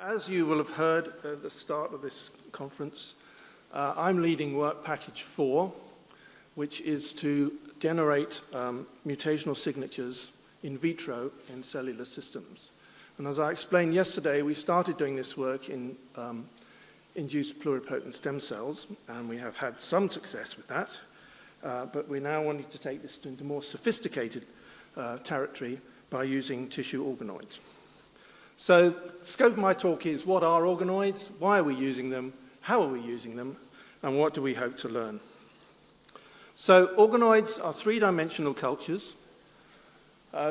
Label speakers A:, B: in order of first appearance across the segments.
A: As you will have heard at the start of this conference, I'm leading work package 4, which is to generate mutational signatures in vitro in cellular systems. And as I explained yesterday, we started doing this work in induced pluripotent stem cells, and we have had some success with that, but we now wanted to take this into more sophisticated territory by using tissue organoids. So the scope of my talk is: what are organoids, why are we using them, how are we using them, and what do we hope to learn? So organoids are three-dimensional cultures.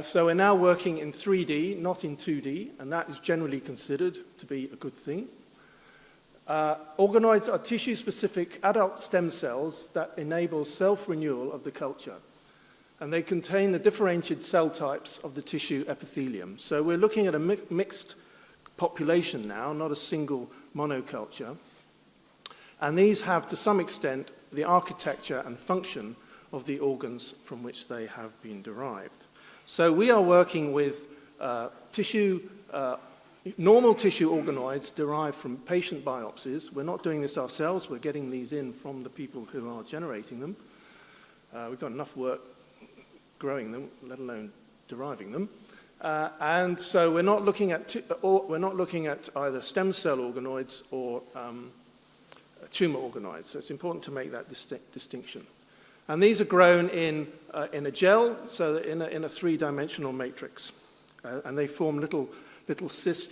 A: So we're now working in 3D, not in 2D, and that is generally considered to be a good thing. Organoids are tissue-specific adult stem cells that enable self-renewal of the culture. And they contain the differentiated cell types of the tissue epithelium. So we're looking at a mixed population now, not a single monoculture. And these have, to some extent, the architecture and function of the organs from which they have been derived. So we are working with normal tissue organoids derived from patient biopsies. We're not doing this ourselves. We're getting these in from the people who are generating them. We've got enough work growing them, let alone deriving them. And so we're not looking at either stem cell organoids or tumor organoids. So it's important to make that distinction. And these are grown in a gel, so in a three-dimensional matrix. And they form little cysts,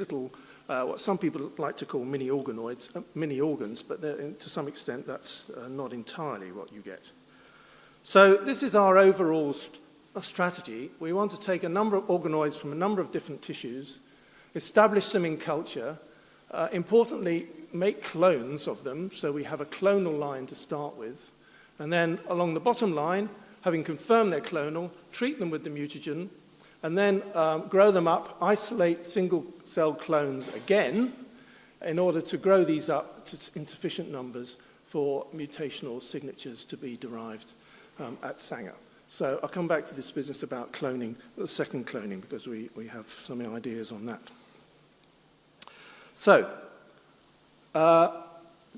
A: what some people like to call mini organoids, mini organs, but to some extent that's not entirely what you get. So this is our overall strategy. We want to take a number of organoids from a number of different tissues, establish them in culture, importantly, make clones of them, so we have a clonal line to start with, and then along the bottom line, having confirmed they're clonal, treat them with the mutagen, and then grow them up, isolate single-cell clones again, in order to grow these up to insufficient numbers for mutational signatures to be derived at Sanger. So I'll come back to this business about cloning, the second cloning, because we have some ideas on that. So,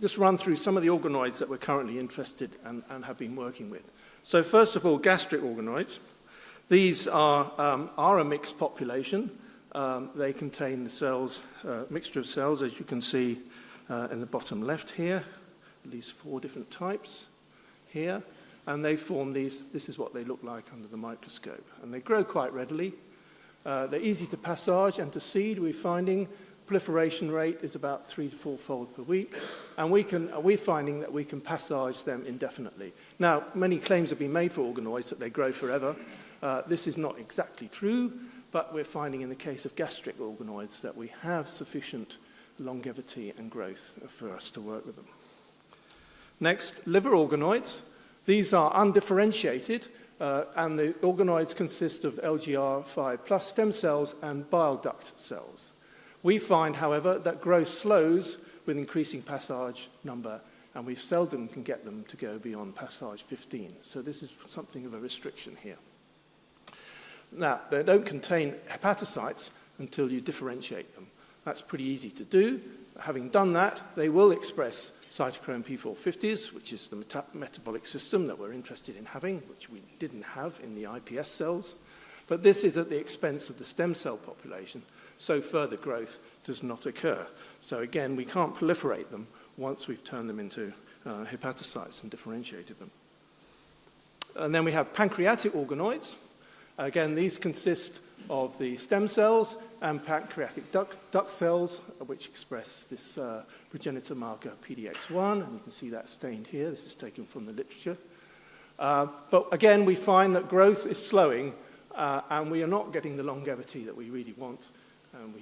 A: just run through some of the organoids that we're currently interested and have been working with. So first of all, gastric organoids. These are a mixed population. They contain the cells, mixture of cells, as you can see in the bottom left here, at least 4 different types here. And they form these. This is what they look like under the microscope. And they grow quite readily. They're easy to passage and to seed. We're finding proliferation rate is about 3 to 4-fold per week. And we're finding that we can passage them indefinitely. Now, many claims have been made for organoids that they grow forever. This is not exactly true, but we're finding in the case of gastric organoids that we have sufficient longevity and growth for us to work with them. Next, liver organoids. These are undifferentiated, and the organoids consist of LGR5 plus stem cells and bile duct cells. We find, however, that growth slows with increasing passage number, and we seldom can get them to go beyond passage 15. So this is something of a restriction here. Now, they don't contain hepatocytes until you differentiate them. That's pretty easy to do. Having done that, they will express cytochrome P450s, which is the metabolic system that we're interested in having, which we didn't have in the iPS cells. But this is at the expense of the stem cell population, so further growth does not occur. So again, we can't proliferate them once we've turned them into hepatocytes and differentiated them. And then we have pancreatic organoids. Again, these consist of the stem cells and pancreatic duct cells, which express this progenitor marker PDX1, and you can see that stained here. This is taken from the literature. But again, we find that growth is slowing, and we are not getting the longevity that we really want, and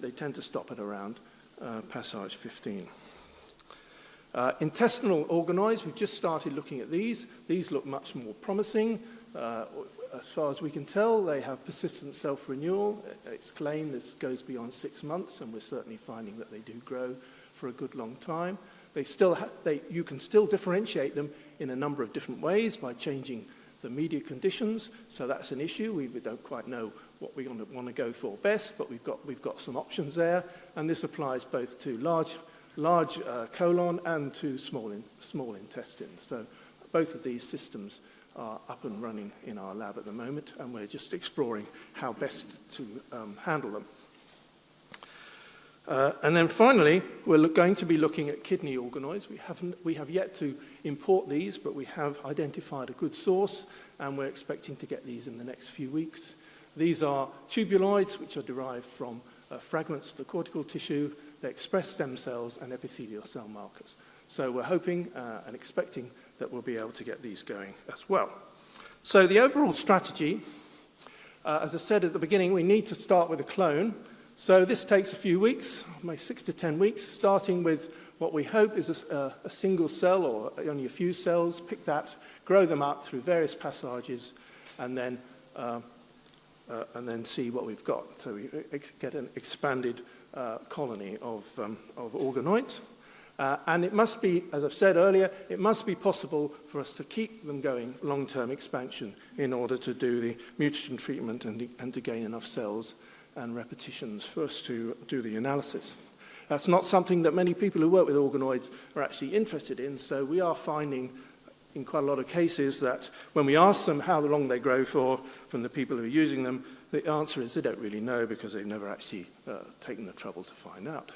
A: they tend to stop at around passage 15. Intestinal organoids, we've just started looking at these. These look much more promising. As far as we can tell, they have persistent self-renewal. It's claimed this goes beyond 6 months, and we're certainly finding that they do grow for a good long time. You can still differentiate them in a number of different ways by changing the media conditions, so that's an issue. We don't quite know what we want to go for best, but we've got some options there, and this applies both to large colon and to small intestine. So both of these systems are up and running in our lab at the moment, and we're just exploring how best to handle them. And then finally, we're going to be looking at kidney organoids. We have yet to import these, but we have identified a good source, and we're expecting to get these in the next few weeks. These are tubuloids, which are derived from fragments of the cortical tissue. They express stem cells and epithelial cell markers. So we're hoping and expecting that we'll be able to get these going as well. So the overall strategy, as I said at the beginning, we need to start with a clone. So this takes a few weeks, maybe 6 to 10 weeks, starting with what we hope is a single cell or only a few cells. Pick that, grow them up through various passages, and then see what we've got. So we get an expanded colony of organoids. And it must be, as I've said earlier, it must be possible for us to keep them going long-term expansion in order to do the mutagen treatment and to gain enough cells and repetitions for us to do the analysis. That's not something that many people who work with organoids are actually interested in, so we are finding in quite a lot of cases that when we ask them how long they grow for from the people who are using them, the answer is they don't really know because they've never actually taken the trouble to find out.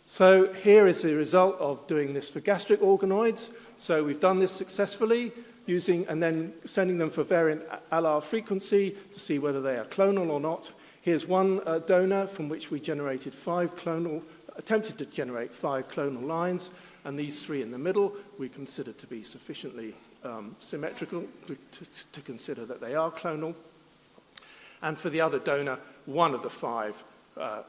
A: So here is the result of doing this for gastric organoids. So we've done this successfully using and then sending them for variant ALAR frequency to see whether they are clonal or not. Here's one donor from which we attempted to generate 5 clonal lines, and these 3 in the middle we consider to be sufficiently symmetrical to consider that they are clonal. And for the other donor, 1 of the 5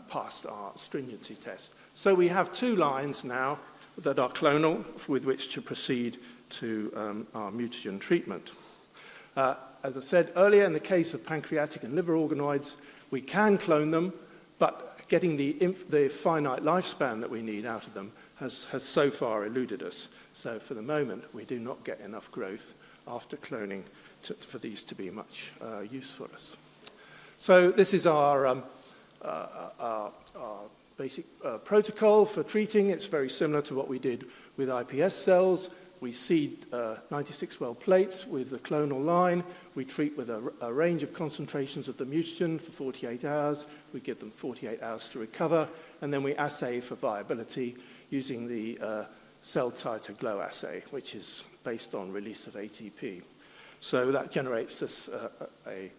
A: passed our stringency test. So we have 2 lines now that are clonal with which to proceed to our mutagen treatment. As I said earlier, in the case of pancreatic and liver organoids, we can clone them, but getting the finite lifespan that we need out of them has so far eluded us. So for the moment, we do not get enough growth after cloning for these to be much use for us. So this is our basic protocol for treating. It's very similar to what we did with iPS cells. We seed 96-well plates with a clonal line. We treat with a range of concentrations of the mutagen for 48 hours. We give them 48 hours to recover, and then we assay for viability using the cell titer glow assay, which is based on release of ATP. So that generates us a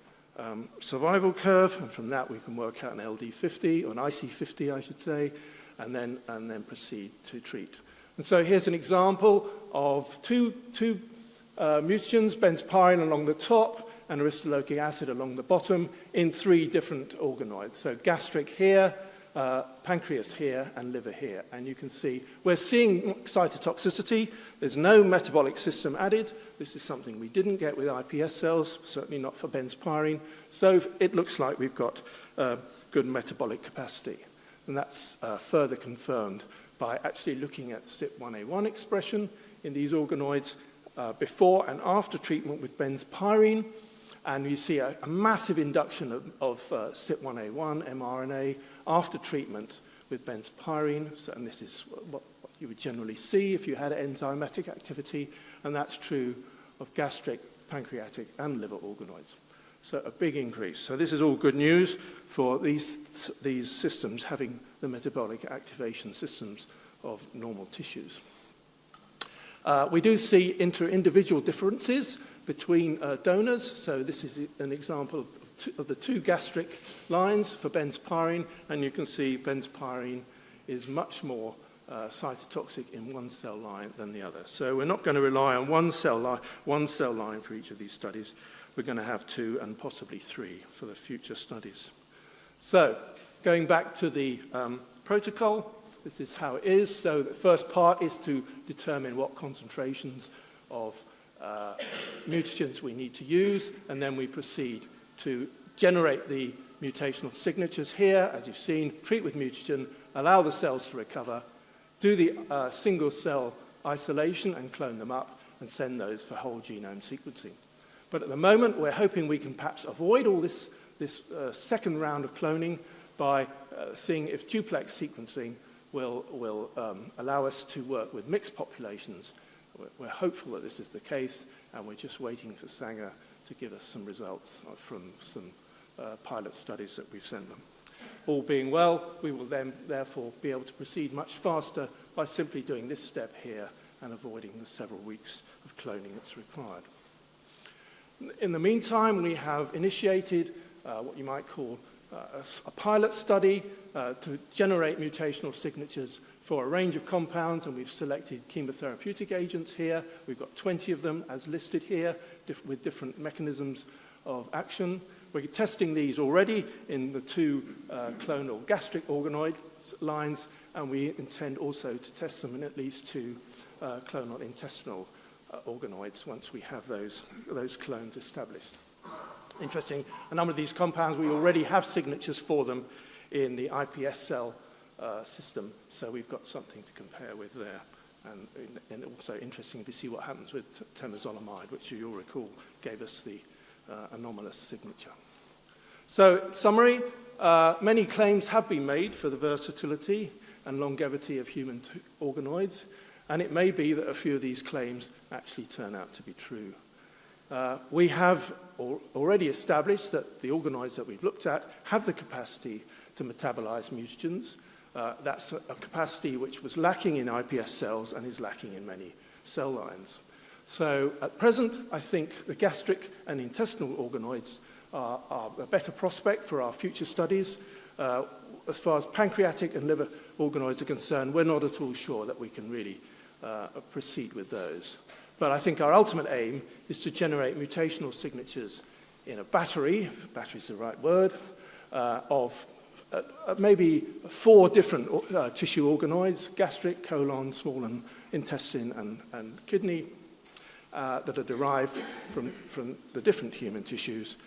A: survival curve, and from that we can work out an LD50, or an IC50 I should say, and then proceed to treat. And so here's an example of two mutagens, benzpyrene along the top and aristolochic acid along the bottom in 3 different organoids. So gastric here, pancreas here, and liver here. And you can see we're seeing cytotoxicity. There's no metabolic system added. This is something we didn't get with iPS cells, certainly not for benzpyrene. So it looks like we've got good metabolic capacity. And that's further confirmed by actually looking at CYP1A1 expression in these organoids before and after treatment with benzpyrene. And you see a massive induction of CYP1A1 mRNA after treatment with benzpyrene. So, and this is what you would generally see if you had enzymatic activity, and that's true of gastric, pancreatic, and liver organoids. So a big increase. So this is all good news for these systems having the metabolic activation systems of normal tissues. We do see individual differences between donors. So this is an example of the 2 gastric lines for benzpyrene, and you can see benzpyrene is much more cytotoxic in one cell line than the other. So we're not going to rely on one cell line for each of these studies. We're going to have 2 and possibly 3 for the future studies. So going back to the protocol, this is how it is. So the first part is to determine what concentrations of mutagens we need to use, and then we proceed to generate the mutational signatures here, as you've seen, treat with mutagen, allow the cells to recover, do the single cell isolation and clone them up, and send those for whole genome sequencing. But at the moment, we're hoping we can perhaps avoid all this second round of cloning by seeing if duplex sequencing will allow us to work with mixed populations. We're hopeful that this is the case, and we're just waiting for Sanger to give us some results from some pilot studies that we've sent them. All being well, we will then therefore be able to proceed much faster by simply doing this step here and avoiding the several weeks of cloning that's required. In the meantime, we have initiated what you might call a pilot study to generate mutational signatures for a range of compounds, and we've selected chemotherapeutic agents here. We've got 20 of them as listed here with different mechanisms of action. We're testing these already in the 2 clonal gastric organoid lines, and we intend also to test them in at least 2 clonal intestinal organoids once we have those clones established. Interesting, a number of these compounds, we already have signatures for them in the iPS cell system, so we've got something to compare with there. And also interesting to see what happens with temozolomide, which you'll recall gave us the anomalous signature. So, in summary, many claims have been made for the versatility and longevity of human organoids, and it may be that a few of these claims actually turn out to be true. We have already established that the organoids that we've looked at have the capacity to metabolize mutagens. That's a capacity which was lacking in iPS cells and is lacking in many cell lines. So at present, I think the gastric and intestinal organoids are a better prospect for our future studies. As far as pancreatic and liver organoids are concerned, we're not at all sure that we can really proceed with those. But I think our ultimate aim is to generate mutational signatures in a battery, if battery is the right word, of maybe 4 different tissue organoids, gastric, colon, small intestine, and kidney, that are derived from the different human tissues.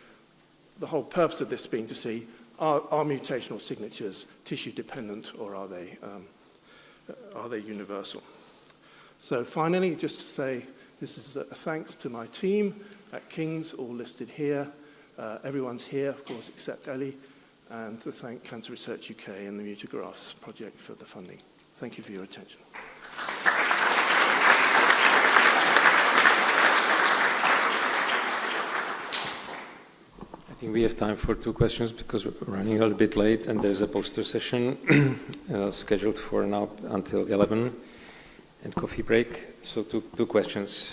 A: The whole purpose of this being to see, are mutational signatures tissue-dependent, or are they universal? So finally, just to say, this is a thanks to my team at King's, all listed here. Everyone's here, of course, except Ellie, and to thank Cancer Research UK and the Mutagraphs project for the funding. Thank you for your attention.
B: I think we have time for 2 questions because we're running a little bit late, and there's a poster session scheduled for now until 11 and coffee break. So 2 questions.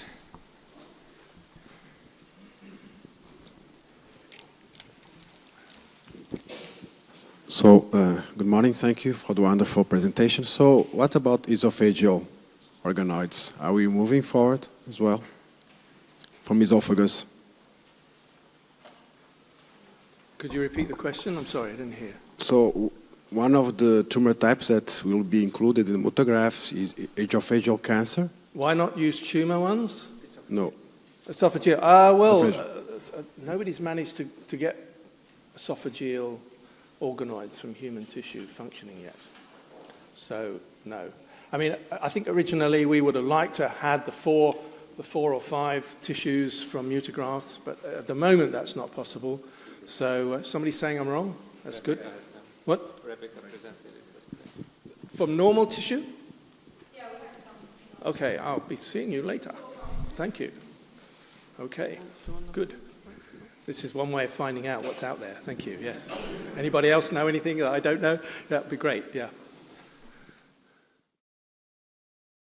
C: So, good morning. Thank you for the wonderful presentation. So, what about esophageal organoids? Are we moving forward as well from esophagus?
A: Could you repeat the question? I'm sorry, I didn't hear.
C: So, one of the tumor types that will be included in Mutographs is esophageal cancer.
A: Why not use tumor ones?
C: No.
A: Esophageal. Nobody's managed to get esophageal organoids from human tissue functioning yet. So, no. I mean, I think originally we would have liked to have had the 4 or 5 tissues from Mutographs, but at the moment that's not possible. So, somebody's saying I'm wrong? That's good. What?
B: Rebecca presented it.
A: From normal tissue? Yeah, we have some. Okay, I'll be seeing you later. Thank you. Okay, good. This is one way of finding out what's out there. Thank you, yes. Anybody else know anything that I don't know? That would be great, yeah.